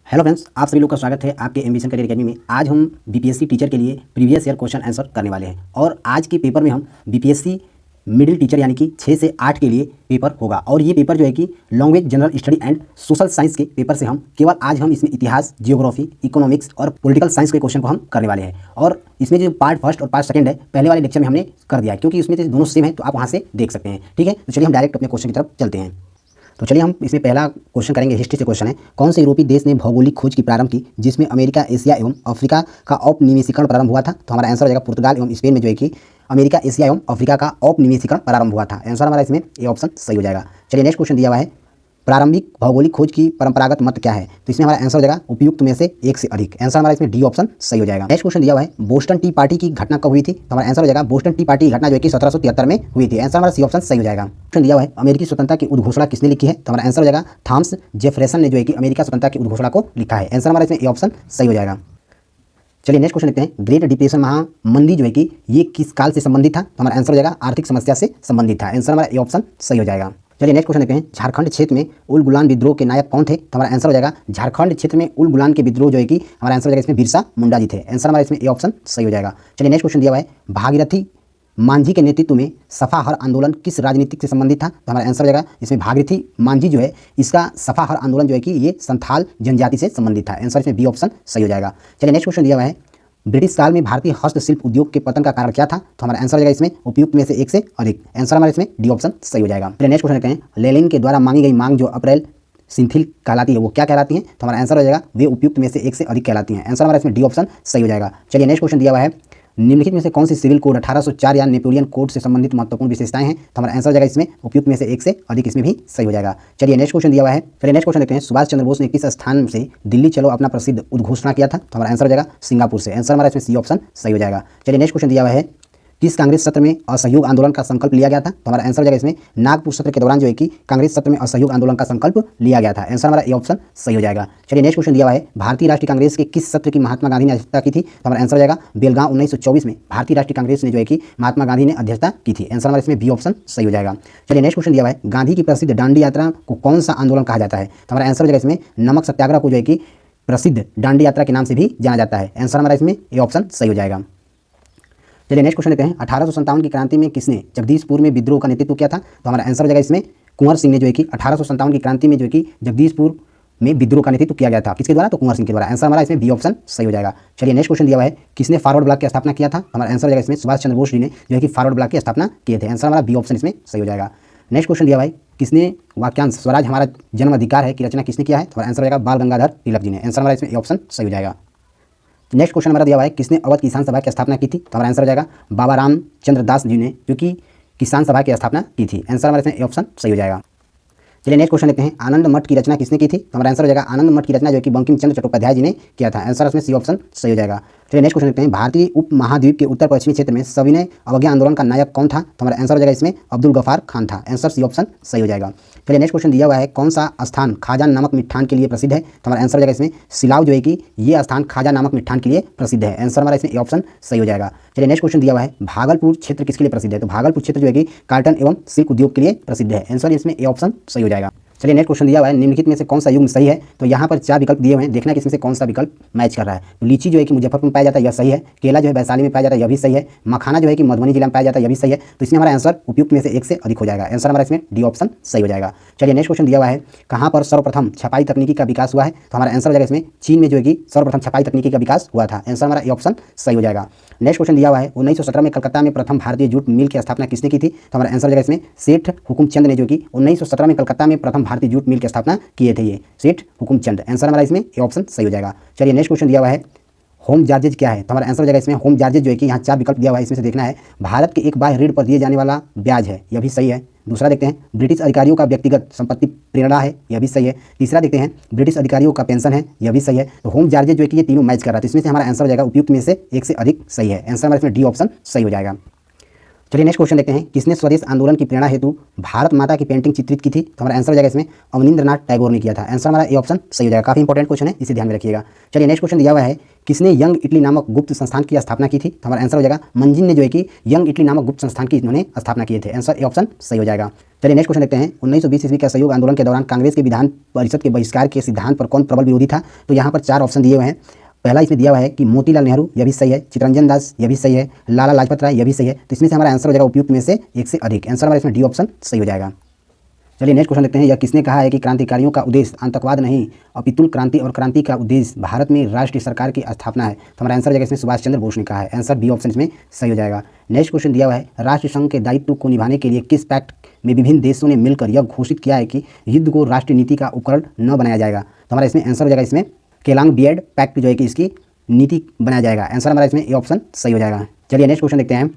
Hello friends, आप सभी लोग का स्वागत है आपके एम्बिशन करियर एकेडमी में। आज हम बीपीएससी टीचर के लिए प्रीवियस ईयर क्वेश्चन आंसर करने वाले हैं और आज के पेपर में हम बीपीएससी मिडिल टीचर यानी कि 6 से 8 के लिए पेपर होगा। और ये पेपर जो है कि language, general study and social science के पेपर से हम आज इसमें इतिहास, जियोग्राफी, इकोनॉमिक्स और पॉलिटिकल साइंस के क्वेश्चन को हम करने वाले हैं। और इसमें जो पार्ट फर्स्ट और पार्ट सेकंड है, पहले वाले लेक्चर में हमने कर दिया है क्योंकि इसमें दोनों सेम है, तो आप वहाँ से देख सकते हैं। ठीक है, तो चलिए हम डायरेक्ट अपने क्वेश्चन की तरफ चलते हैं। तो चलिए हम इसमें पहला क्वेश्चन करेंगे, हिस्ट्री से क्वेश्चन है। कौन से यूरोपीय देश ने भौगोलिक खोज की प्रारंभ की जिसमें अमेरिका, एशिया एवं अफ्रीका का औपनिवेशीकरण प्रारंभ हुआ था? तो हमारा आंसर हो जाएगा पुर्तगाल एवं स्पेन में जो है कि अमेरिका, एशिया एवं अफ्रीका का औपनिवेशीकरण प्रारंभ हुआ था। आंसर हमारा इसमें ए ऑप्शन सही हो जाएगा। चलिए नेक्स्ट क्वेश्चन दिया हुआ है, प्रारंभिक भौगोलिक खोज की परंपरागत मत क्या है? तो इसमें हमारा आंसर हो जाएगा उपयुक्त में से एक से अधिक। आंसर हमारा इसमें डी ऑप्शन सही हो जाएगा। नेक्स्ट क्वेश्चन दिया हुआ है, बोस्टन टी पार्टी की घटना कब हुई थी? तो हमारा आंसर हो जाएगा बोस्टन टी पार्टी की घटना जो है कि 1773 में हुई थी। आंसर हमारा सी ऑप्शन सही हो जाएगा। क्वेश्चन दिया हुआ है, अमेरिकी स्वतंत्रता की उद्घोषणा किसने लिखी है? तो हमारा आंसर हो जाएगा थॉमस जेफरसन ने जो है कि अमेरिका स्वतंत्रता की उद्घोषणा को लिखा है। आंसर हमारा इसमें ए ऑप्शन सही हो जाएगा। चलिए नेक्स्ट क्वेश्चन देखते हैं, ग्रेट डिप्रेशन महामंदी जो है कि ये किस काल से संबंधित था? तो हमारा आंसर हो जाएगा आर्थिक समस्या से संबंधित था। आंसर हमारा ए ऑप्शन सही हो जाएगा। चलिए नेक्स्ट क्वेश्चन देखते हैं, झारखंड क्षेत्र में उल गुलान विद्रोह के नायक कौन थे? तो हमारा आंसर हो जाएगा झारखंड क्षेत्र में उल गुलान के विद्रोह जो है कि हमारा आंसर हो जाएगा इसमें बिरसा मुंडा जी थे। आंसर हमारा इसमें ए ऑप्शन सही हो जाएगा। चलिए नेक्स्ट क्वेश्चन दिया हुआ है, भागीरथी मांझी के नेतृत्व में सफा हर आंदोलन किस राजनीतिक से संबंधित था? तो हमारा आंसर हो जाएगा इसमें भागीरथी मांझी जो है इसका सफा हर आंदोलन जो है कि ये संथाल जनजाति से संबंधित था। आंसर इसमें बी ऑप्शन सही हो जाएगा। चलिए नेक्स्ट क्वेश्चन दिया हुआ है, ब्रिटिश काल में भारतीय हस्तशिल्प उद्योग के पतन का कारण क्या था? तो हमारा आंसर हो जाएगा इसमें उपयुक्त में से एक से अधिक। आंसर हमारा इसमें डी ऑप्शन सही हो जाएगा। चलिए नेक्स्ट क्वेश्चन देखते हैं, लेनिन के द्वारा मांगी गई मांग जो अप्रैल सिंथिल कहलाती है वो क्या कहलाती है? तो हमारा आंसर हो जाएगा वे उपयुक्त में से एक से अधिक कहलाती हैं। आंसर हमारा इसमें डी ऑप्शन सही हो जाएगा। चलिए नेक्स्ट क्वेश्चन दिया हुआ है, निम्नलिखित में से कौन सी सिविल कोड 1804 या नेपोलियन कोड से संबंधित महत्वपूर्ण विशेषताएं हैं? तो हमारा आंसर हो जाएगा इसमें उपयुक्त में से एक से अधिक, इसमें भी सही हो जाएगा। चलिए नेक्स्ट क्वेश्चन दिया हुआ है, चलिए नेक्स्ट क्वेश्चन देखते हैं, सुभाष चंद्र बोस ने किस स्थान से दिल्ली चलो अपना प्रसिद्ध उद्घोषणा किया था? तो हमारा आंसर हो जाएगा सिंगापुर से। आंसर हमारा इसमें सी ऑप्शन सही हो जाएगा। चलिए नेक्स्ट क्वेश्चन दिया हुआ है, किस कांग्रेस सत्र में असहयोग आंदोलन का संकल्प लिया गया था? तो हमारा आंसर हो जाएगा इसमें नागपुर सत्र के दौरान जो है कि कांग्रेस सत्र में असहयोग आंदोलन का संकल्प लिया गया था। आंसर हमारा ए ऑप्शन सही हो जाएगा। चलिए नेक्स्ट क्वेश्चन दिया हुआ है, भारतीय राष्ट्रीय कांग्रेस के किस सत्र की महात्मा गांधी ने अध्यक्षता की थी? तो हमारा आंसर हो जाएगा बेलगांव 1924 में भारतीय राष्ट्रीय कांग्रेस ने जो है कि महात्मा गांधी ने अध्यक्षता की थी। आंसर हमारा इसमें बी ऑप्शन सही हो जाएगा। चलिए नेक्स्ट क्वेश्चन दिया हुआ है, गांधी की प्रसिद्ध दांडी यात्रा को कौन सा आंदोलन कहा जाता है? तो हमारा आंसर हो जाएगा इसमें नमक सत्याग्रह को जो है कि प्रसिद्ध दांडी यात्रा के नाम से भी जाना जाता है। आंसर हमारा इसमें ए ऑप्शन सही हो जाएगा। चलिए नेक्स्ट क्वेश्चन देखते हैं, 1857 की क्रांति में किसने जगदीशपुर में विद्रोह का नेतृत्व किया था? तो हमारा आंसर हो जाएगा इसमें कुंवर सिंह ने जो है कि 1857 की क्रांति में जो है कि जगदीशपुर में विद्रोह का नेतृत्व किया गया था। किसके द्वारा? तो कुंवर सिंह के द्वारा। आंसर हमारा इसमें बी ऑप्शन सही हो जाएगा। चलिए नेक्स्ट क्वेश्चन दिया हुआ है, किसने फॉरवर्ड ब्लॉक की स्थापना किया था? हमारा आंसर हो जाएगा इसमें सुभाष चंद्र बोस जी ने जो है कि फॉरवर्ड ब्लॉक की स्थापना किए थे। आंसर हमारा बी ऑप्शन इसमें सही हो जाएगा। नेक्स्ट क्वेश्चन दिया हुआ है, किसने वाक्यांश स्वराज हमारा जन्म अधिकार है की रचना किसने किया है? तो हमारा आंसर हो जाएगा बाल गंगाधर तिलक जी ने। आंसर हमारा इसमें ए ऑप्शन सही हो जाएगा। नेक्स्ट क्वेश्चन हमारा दिया हुआ है, किसने अवध किसान सभा की स्थापना की थी? तो हमारा आंसर हो जाएगा बाबा रामचंद्र दास जी ने जो कि किसान सभा की स्थापना की थी। आंसर हमारा इसमें ए ऑप्शन सही हो जाएगा। चलिए नेक्स्ट क्वेश्चन देखते हैं, आनंद मठ की रचना किसने की थी? तो हमारा आंसर हो जाएगा आनंद मठ की रचना जो कि बंकिम चंद्र चट्टोपाध्याय जी ने किया था। आंसर इसमें सी ऑप्शन सही हो जाएगा। चलिए नेक्स्ट क्वेश्चन देखते हैं, भारतीय उपमहाद्वीप के उत्तर पश्चिमी क्षेत्र में सविनय अवज्ञा आंदोलन का नायक कौन था? तो हमारा आंसर हो जाएगा इसमें अब्दुल गफार खान था। आंसर सी ऑप्शन सही हो जाएगा। चलिए नेक्स्ट क्वेश्चन दिया हुआ है, कौन सा स्थान खाजा नामक मिठान के लिए प्रसिद्ध है? तो हमारा आंसर हो जाएगा इसमें सिलाव जो है कि ये स्थान खाजा नामक मिठान के लिए प्रसिद्ध है। आंसर हमारा इसमें ए ऑप्शन सही हो जाएगा। चलिए नेक्स्ट क्वेश्चन दिया हुआ है, भागलपुर क्षेत्र किसके लिए प्रसिद्ध है? तो भागलपुर क्षेत्र जो है कि कार्टन एवं सिल्क उद्योग के लिए प्रसिद्ध है। आंसर इसमें ए ऑप्शन सही हो जाएगा। चलिए नेक्स्ट क्वेश्चन दिया हुआ है, निम्नलिखित में से कौन सा युग्म सही है? तो यहाँ पर 4 विकल्प दिए हुए हैं, देखना कि इसमें से कौन सा विकल्प मैच कर रहा है। तो लीची जो है कि मुजफ्फरपुर में पाया जाता है, यह सही है। केला जो है वैशाली में पाया जाता है, यह भी सही है। मखाना जो है कि मधुबनी जिला में पाया जाता है, यह भी सही है। तो इसमें हमारा आंसर उपयुक्त में से एक से अधिक हो जाएगा। आंसर हमारा इसमें डी ऑप्शन सही हो जाएगा। चलिए नेक्स्ट क्वेश्चन दिया हुआ है, कहाँ पर सर्वप्रथम छपाई तकनीकी का विकास हुआ है? तो हमारा आंसर हो जाएगा इसमें चीन में जो है कि सर्वप्रथम छपाई तकनीकी का विकास हुआ था। आंसर हमारा ए ऑप्शन सही हो जाएगा। नेक्स्ट क्वेश्चन दिया हुआ है, 1917 में कलकत्ता में प्रथम भारतीय जूट मिल की स्थापना किसने की थी? तो हमारा आंसर हो जाएगा इसमें सेठ हुकुमचंद ने जो कि 1917 में कलकत्ता में प्रथम भारतीय जूट मिल की स्थापना किए थे, ये सेठ हुकुमचंद। आंसर हमारा इसमें ए ऑप्शन सही हो जाएगा। चलिए नेक्स्ट क्वेश्चन दिया हुआ है, होम चार्जेज क्या है? तो हमारा आंसर हो जाएगा इसमें होम चार्जेज जो है कि यहाँ 4 विकल्प दिया हुआ है, इसमें से देखना है भारत के एक बाह्य ऋण पर दिए जाने वाला ब्याज है, यह भी सही है। दूसरा देखते हैं ब्रिटिश अधिकारियों का व्यक्तिगत संपत्ति प्रेरणा है, यह भी सही है। तीसरा देखते हैं ब्रिटिश अधिकारियों का पेंशन है, यह भी सही है। तो होम चार्जेज जो है कि ये तीनों मैच कर रहा है, तो इसमें से हमारा आंसर हो जाएगा उपयुक्त में से एक से अधिक सही है। आंसर हमारा इसमें डी ऑप्शन सही हो जाएगा। चलिए नेक्स्ट क्वेश्चन देखते हैं, किसने स्वदेश आंदोलन की प्रेरणा हेतु भारत माता की पेंटिंग चित्रित की थी? तो हमारा आंसर हो जाएगा इसमें अवनींद्रनाथ टैगोर ने किया था। आंसर हमारा ए ऑप्शन सही हो जाएगा। काफी इंपॉर्टेंट क्वेश्चन है, इसे ध्यान में रखिएगा। चलिए नेक्स्ट क्वेश्चन दिया हुआ है, किसने यंग इटली नामक गुप्त संस्थान की स्थापना की थी? तो हमारा आंसर हो जाएगा मंजिल ने जो है कि यंग इटली नामक गुप्त संस्थान की इन्होंने स्थापना किए थे। आंसर ए ऑप्शन सही हो जाएगा। चलिए नेक्स्ट क्वेश्चन देखते हैं, 1920 ईस्वी के असहयोग आंदोलन के दौरान कांग्रेस के विधान परिषद के बहिष्कार के सिद्धांत पर कौन प्रबल विरोधी था? तो यहाँ पर 4 ऑप्शन दिए हुए हैं। पहला इसमें दिया हुआ है कि मोतीलाल नेहरू, यह भी सही है। चित्तरंजन दास, यह भी सही है। लाला लाजपत राय, यह भी सही है। तो इसमें से हमारा आंसर हो जाएगा उपयुक्त में से एक से अधिक। आंसर हमारा इसमें डी ऑप्शन सही हो जाएगा। चलिए नेक्स्ट क्वेश्चन देखते हैं, यह किसने कहा है कि क्रांतिकारियों का उद्देश्य आतंकवाद नहीं अपितुल क्रांति और क्रांति का उद्देश्य भारत में राष्ट्रीय सरकार की स्थापना है? तो हमारा आंसर हो जाएगा इसमें सुभाष चंद्र बोस ने कहा है। आंसर बी ऑप्शन इसमें सही हो जाएगा। नेक्स्ट क्वेश्चन दिया हुआ है, राष्ट्रीय संघ के दायित्व को निभाने के लिए किस पैक्ट में विभिन्न देशों ने मिलकर यह घोषित किया है कि युद्ध को राष्ट्रीय नीति का उपकरण न बनाया जाएगा? तो हमारा इसमें आंसर हो जाएगा इसमें केलांग बियड पैक्ट जो है कि इसकी नीति बनाया जाएगा। आंसर हमारा इसमें ए ऑप्शन सही हो जाएगा। चलिए नेक्स्ट क्वेश्चन देखते हैं,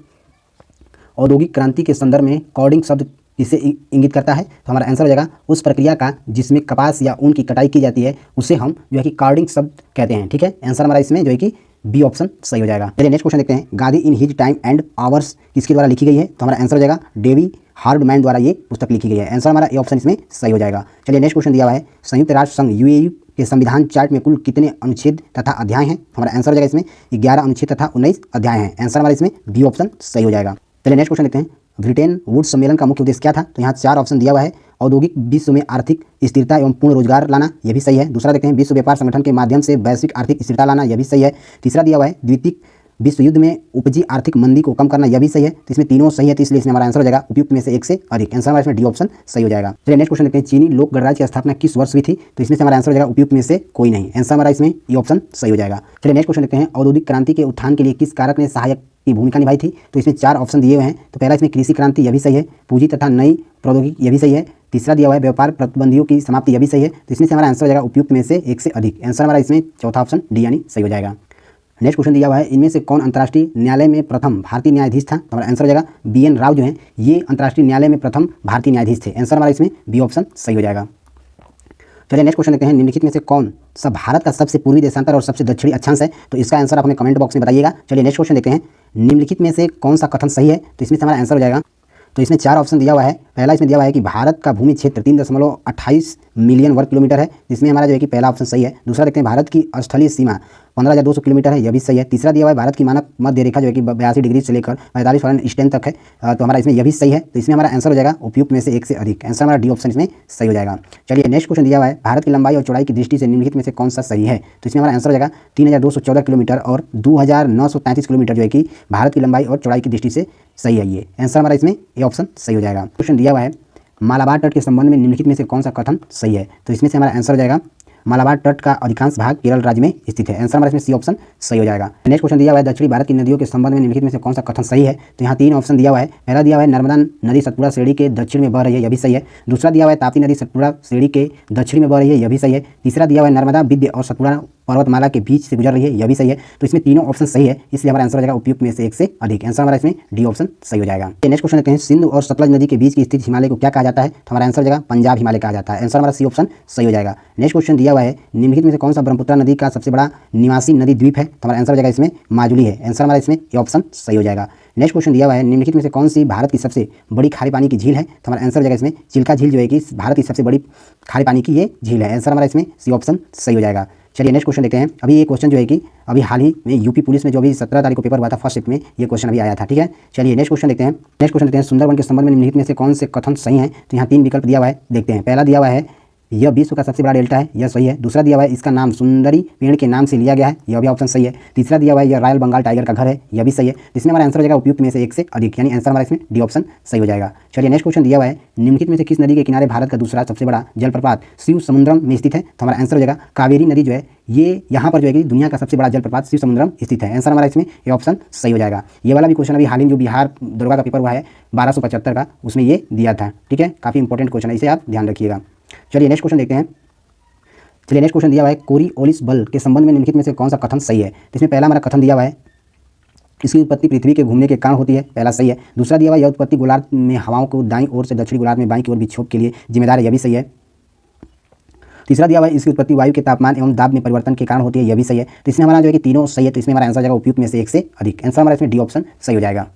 औद्योगिक क्रांति के संदर्भ में कॉर्डिंग शब्द इसे इंगित करता है? तो हमारा आंसर हो जाएगा उस प्रक्रिया का जिसमें कपास या ऊन की कटाई की जाती है, उसे हम जो है कि कॉर्डिंग शब्द कहते हैं। ठीक है, आंसर हमारा इसमें जो है कि बी ऑप्शन सही हो जाएगा। चलिए नेक्स्ट क्वेश्चन देखते हैं, Gandhi in his time and hours किसके द्वारा लिखी गई है? तो हमारा आंसर हो जाएगा डेवी हार्डमैन द्वारा ये पुस्तक लिखी गई है। आंसर हमारा ए ऑप्शन इसमें सही हो जाएगा। चलिए नेक्स्ट क्वेश्चन दिया हुआ है, संयुक्त राष्ट्र संघ यूएयू के संविधान चार्ट में कुल कितने अनुच्छेद तथा अध्याय हैं? हमारा आंसर हो जाएगा इसमें 11 अनुच्छेद तथा 19 अध्याय हैं। आंसर हमारा इसमें बी ऑप्शन सही हो जाएगा। चलिए नेक्स्ट क्वेश्चन देखते हैं, ब्रिटेन वुड्स सम्मेलन का मुख्य उद्देश्य क्या था? तो यहाँ 4 ऑप्शन दिया हुआ है। औद्योगिक विश्व में आर्थिक स्थिरता एवं पूर्ण रोजगार लाना, यह भी सही है। दूसरा देखते हैं, विश्व व्यापार संगठन के माध्यम से वैश्विक आर्थिक स्थिरता लाना, यह भी सही है। तीसरा दिया हुआ है, द्वितीय विश्व युद्ध में उपजी आर्थिक मंदी को कम करना, यह भी सही है। तो इसमें तीनों सही है, तो इसलिए इसमें हमारा आंसर हो जाएगा उपयुक्त में से एक से अधिक। आंसर हमारा इसमें डी ऑप्शन सही हो जाएगा। चलिए नेक्स्ट क्वेश्चन देखते हैं, चीनी लोक गणराज्य की स्थापना किस वर्ष हुई थी? तो इसमें से हमारा आंसर हो जाएगा उपयुक्त में से कोई नहीं। आंसर हमारा इसमें ये ऑप्शन सही हो जाएगा। चलिए नेक्स्ट क्वेश्चन देखते हैं, औद्योगिक क्रांति के उत्थान के लिए किस कारक ने सहायक की भूमिका निभाई थी? तो इसमें 4 ऑप्शन दिए हुए हैं। तो पहला इसमें कृषि क्रांति, यह भी सही है। पूंजी तथा नई प्रौद्योगिकी, यह भी सही है। तीसरा दिया हुआ है व्यापार प्रतिबंधियों की समाप्ति, यह भी सही है। तो इसमें से हमारा आंसर हो जाएगा उपयुक्त में से एक से अधिक। आंसर हमारा इसमें चौथा ऑप्शन डी यानी सही हो जाएगा। नेक्स्ट क्वेश्चन दिया हुआ है, इनमें से कौन अंतर्राष्ट्रीय न्यायालय में प्रथम भारतीय न्यायाधीश था? तो हमारा आंसर हो जाएगा BN राव जो है ये अंतर्राष्ट्रीय न्यायालय में प्रथम भारतीय न्यायाधीश थे। आंसर हमारा इसमें बी ऑप्शन सही हो जाएगा। चलिए नेक्स्ट क्वेश्चन देखते हैं, निम्नलिखित में से कौन सा भारत का सबसे पूर्वी देशांतर और सबसे दक्षिणी अक्षांश है? तो इसका आंसर आप हमें कमेंट बॉक्स में बताइएगा। चलिए नेक्स्ट क्वेश्चन देखते हैं, निम्नलिखित में से कौन सा कथन सही है? तो इसमें से हमारा आंसर हो जाएगा, तो इसमें 4 ऑप्शन दिया हुआ है। पहला इसमें दिया हुआ है कि भारत का भूमि क्षेत्र 3.28 मिलियन वर्ग किलोमीटर है, जिसमें हमारा जो है कि पहला ऑप्शन सही है। दूसरा देखते हैं, भारत की स्थलीय सीमा 15,200 किलोमीटर है, यह भी सही है। तीसरा दिया हुआ है, भारत की मानक मध्य रेखा जो है कि 82 डिग्री से लेकर 45 फॉरेन ईस्टर्न तक है, तो हमारा इसमें यह भी सही है। तो इसमें हमारा आंसर हो जाएगा उपयुक्त में से एक से अधिक। आंसर हमारा डी ऑप्शन इसमें सही हो जाएगा। चलिए नेक्स्ट क्वेश्चन दिया हुआ है, भारत की लंबाई और चौड़ाई की दृष्टि से निम्नलिखित में से कौन सा सही है? तो इसमें हमारा आंसर हो जाएगा 3,214 किलोमीटर और 2,933 किलोमीटर जो है कि भारत की लंबाई और चौड़ाई की दृष्टि से सही है ये। आंसर हमारा इसमें ए ऑप्शन सही हो जाएगा। क्वेश्चन दिया हुआ है, मालाबार तट के संबंध में निम्नलिखित में से कौन सा कथन सही है? तो इसमें से हमारा आंसर हो जाएगा मालाबार तट का अधिकांश भाग केरल राज्य में स्थित है। आंसर हमारा इसमें सी ऑप्शन सही हो जाएगा। नेक्स्ट क्वेश्चन दिया हुआ है, दक्षिणी भारत की नदियों के संबंध में निम्नलिखित में से कौन सा कथन सही है? तो यहाँ 3 ऑप्शन दिया हुआ है। पहला दिया हुआ है, नर्मदा नदी सतपुड़ा श्रेणी के दक्षिण में बह रही है, यह भी सही है। दूसरा दिया हुआ है, ताप्ती नदी सतपुड़ा श्रेणी के दक्षिण में बह रही है, यह भी सही है। तीसरा दिया हुआ है, नर्मदा विंध्य और सतपुड़ा पर्वतमाला के बीच से गुजर रही है, यह भी सही है। तो इसमें तीनों ऑप्शन सही है, इसलिए हमारा आंसर हो जाएगा उपयुक्त में से एक से अधिक। आंसर हमारा इसमें डी ऑप्शन सही हो जाएगा। नेक्स्ट क्वेश्चन देखते हैं, सिंधु और सतलज नदी के बीच की स्थित हिमालय को क्या कहा जाता है? तो हमारा आंसर हो जाएगा पंजाब हिमालय कहा जाता है। आंसर हमारा सी ऑप्शन सही हो जाएगा। नेक्स्ट क्वेश्चन दिया हुआ है, निम्नलिखित में से कौन सा ब्रह्मपुत्र नदी का सबसे बड़ा निवासी नदी द्वीप है? तो हमारा आंसर हो जाएगा इसमें माजुली है। आंसर हमारा इसमें ए ऑप्शन सही हो जाएगा। नेक्स्ट क्वेश्चन दिया हुआ है, निम्नलिखित में से कौन सी भारत की सबसे बड़ी खारे पानी की झील है? तो हमारा आंसर हो जाएगा इसमें चिल्का झील जो है कि भारत की सबसे बड़ी खारे पानी की ये झील है। आंसर हमारा इसमें सी ऑप्शन सही हो जाएगा। चलिए नेक्स्ट क्वेश्चन देखते हैं। अभी ये क्वेश्चन जो है कि अभी हाल ही में यूपी पुलिस में जो अभी 17 तारीख को पेपर हुआ था फर्स्ट शिफ्ट में, ये क्वेश्चन अभी आया था। ठीक है, चलिए नेक्स्ट क्वेश्चन देखते हैं। नेक्स्ट क्वेश्चन देखते हैं, सुंदरवन के संबंध में निम्नलिखित में से कौन से कथन सही हैं? तो यहाँ 3 विकल्प दिया हुआ है, देखते हैं। पहला दिया हुआ है, यह विश्व का सबसे बड़ा डेल्टा है, यह सही है। दूसरा दिया हुआ है, इसका नाम सुंदरी पेड़ के नाम से लिया गया है, यह भी ऑप्शन सही है। तीसरा दिया हुआ है, यह रॉयल बंगाल टाइगर का घर है, यह भी सही है। इसमें हमारा आंसर हो जाएगा उपयुक्त में से एक से अधिक, यानी आंसर हमारा इसमें डी ऑप्शन सही हो जाएगा। चलिए नेक्स्ट क्वेश्चन दिया हुआ है, निम्नलिखित में से किस नदी के किनारे भारत का दूसरा सबसे बड़ा जलप्रपात शिव समुद्रम में स्थित है? तो हमारा आंसर हो जाएगा कावेरी नदी जो है ये यहाँ पर जो है कि दुनिया का सबसे बड़ा जलप्रपात शिव समुद्रम स्थित है। आंसर हमारा इसमें ये ऑप्शन सही हो जाएगा। ये वाला भी क्वेश्चन अभी हाल ही में जो बिहार दुर्गा का पेपर हुआ है 1275 का, उसमें ये दिया था। ठीक है, काफ़ी इंपॉर्टेंट क्वेश्चन है, इसे आप ध्यान रखिएगा। चलिए नेक्स्ट क्वेश्चन देखते हैं। चलिए नेक्स्ट क्वेश्चन दिया हुआ है, कोरिओलिस बल के संबंध में निम्नलिखित में से कौन सा कथन सही है? तो इसमें पहला हमारा कथन दिया हुआ है, इसकी उत्पत्ति पृथ्वी के घूमने के कारण होती है, पहला सही है। दूसरा दिया हुआ है, यह उत्पत्ति गोलार्ध में हवाओं को दाईं ओर से दक्षिणी गोलार्ध में बाईं की ओर विक्षोभ के लिए जिम्मेदार है, यह भी सही है। तीसरा दिया हुआ है, इसकी उत्पत्ति वायु के तापमान एवं दाब में परिवर्तन के कारण होती है, यह भी सही है। तो इसमें हमारा जो है कि तीनों सही है, तो इसमें हमारा आंसर जाएगा उपयुक्त में से एक से अधिक। आंसर हमारा इसमें डी ऑप्शन सही हो जाएगा।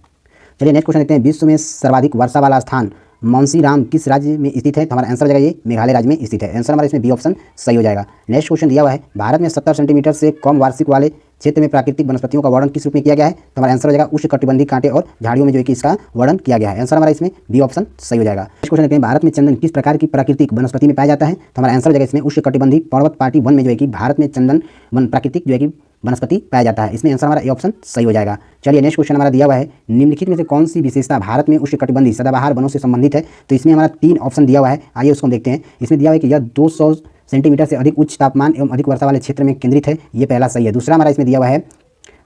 चलिए नेक्स्ट क्वेश्चन देखते हैं, विश्व में सर्वाधिक वर्षा वाला स्थान मानसीराम किस राज्य में स्थित है? तो हमारा आंसर हो जाएगा ये मेघालय राज्य में स्थित है। आंसर हमारा इसमें बी ऑप्शन सही हो जाएगा। नेक्स्ट क्वेश्चन दिया हुआ है, भारत में 70 सेंटीमीटर से कम वार्षिक वाले क्षेत्र में प्राकृतिक वनस्पतियों का वर्णन किस रूप में किया गया है? तो हमारा आंसर हो जाएगा उष्णकटिबंधीय कांटे और झाड़ियों में जो है कि इसका वर्णन किया गया है। आंसर हमारा इसमें बी ऑप्शन सही हो जाएगा। नेक्स्ट क्वेश्चन देखते हैं, भारत में चंदन किस प्रकार की प्राकृतिक वनस्पति में पाया जाता है? तो हमारा आंसर हो जाएगा इसमें उष्णकटिबंधीय पर्वत पाटी वन में जो है कि भारत में चंदन वन प्राकृतिक जो है कि वनस्पति पाया जाता है। इसमें आंसर हमारा ए ऑप्शन सही हो जाएगा। चलिए नेक्स्ट क्वेश्चन हमारा दिया हुआ है, निम्नलिखित में से कौन सी विशेषता भारत में उष्णकटिबंधीय सदाबहार वनों से संबंधित है? तो इसमें हमारा 3 ऑप्शन दिया हुआ है, आइए उसको हम देखते हैं। इसमें दिया हुआ है कि यह 200 सेंटीमीटर से अधिक उच्च तापमान एवं अधिक वर्षा वाले क्षेत्र में केंद्रित है, ये पहला सही है। दूसरा हमारा इसमें दिया हुआ है,